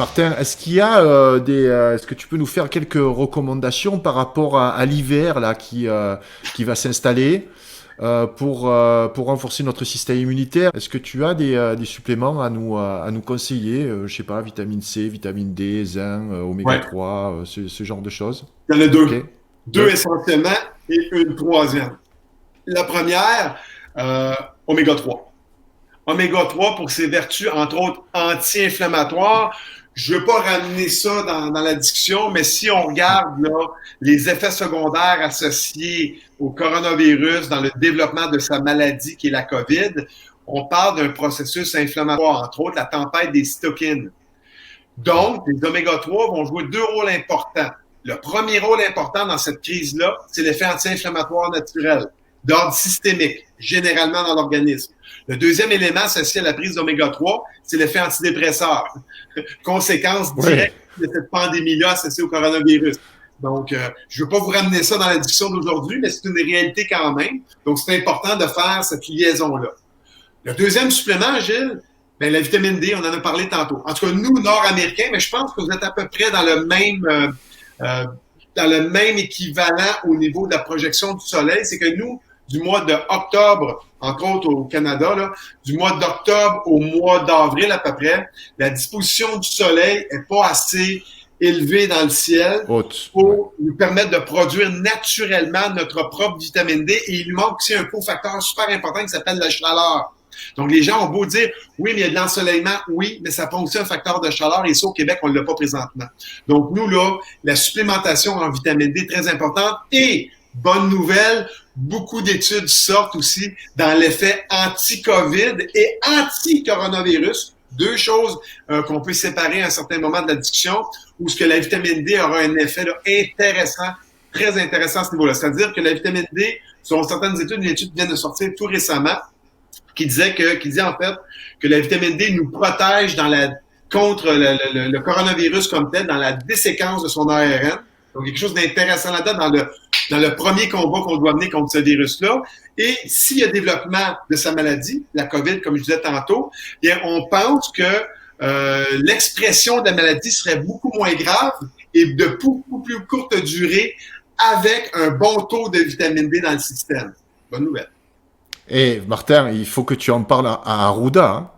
Martin, est-ce qu'il y a est-ce que tu peux nous faire quelques recommandations par rapport à l'hiver là qui va s'installer pour renforcer notre système immunitaire? Est-ce que tu as des suppléments à nous conseiller? Je sais pas, vitamine C, vitamine D, zinc, oméga Ouais, 3, ce genre de choses. il y en a Ok? deux. Deux Deux? essentiellement et une troisième. La première, euh, oméga 3. Oméga 3 pour ses vertus, entre autres, anti-inflammatoires. Je ne veux pas ramener ça dans la discussion, mais si on regarde là, les effets secondaires associés au coronavirus dans le développement de sa maladie qui est la COVID, on parle d'un processus inflammatoire, entre autres la tempête des cytokines. Donc, les oméga 3 vont jouer deux rôles importants. Le premier rôle important dans cette crise-là, c'est l'effet anti-inflammatoire naturel, d'ordre systémique, généralement dans l'organisme. Le deuxième élément associé à la prise d'oméga 3, c'est l'effet antidépresseur, conséquence Ouais. directe de cette pandémie-là associée au coronavirus. Donc, je ne veux pas vous ramener ça dans la discussion d'aujourd'hui, mais c'est une réalité quand même. Donc, c'est important de faire cette liaison-là. Le deuxième supplément, Gilles, ben, la vitamine D, on en a parlé tantôt. En tout cas, nous, Nord-Américains, mais je pense que vous êtes à peu près dans le même équivalent au niveau de la projection du soleil. C'est que nous, du mois d'octobre, entre autres au Canada, là, du mois d'octobre au mois d'avril à peu près, la disposition du soleil est pas assez élevée dans le ciel Haute. Ouais. pour nous permettre de produire naturellement notre propre vitamine D. Et il manque aussi un cofacteur super important qui s'appelle la chaleur. Donc, les gens ont beau dire, oui, mais il y a de l'ensoleillement, oui, mais ça prend aussi un facteur de chaleur et ça, au Québec, on ne l'a pas présentement. Donc, nous, là, la supplémentation en vitamine D est très importante et, bonne nouvelle, beaucoup d'études sortent aussi dans l'effet anti-COVID et anti-coronavirus. Deux choses qu'on peut séparer à un certain moment de la discussion où ce que la vitamine D aura un effet là, intéressant, très intéressant à ce niveau-là. C'est-à-dire que la vitamine D, selon certaines études, une étude vient de sortir tout récemment, qui dit en fait que la vitamine D nous protège contre le coronavirus comme tel, dans la déséquence de son ARN. Donc, quelque chose d'intéressant là-dedans dans le premier combat qu'on doit mener contre ce virus-là. Et s'il y a développement de sa maladie, la COVID, comme je disais tantôt, bien, on pense que l'expression de la maladie serait beaucoup moins grave et de beaucoup plus courte durée avec un bon taux de vitamine D dans le système. Bonne nouvelle. Et Martin, il faut que tu en parles à Arruda, hein.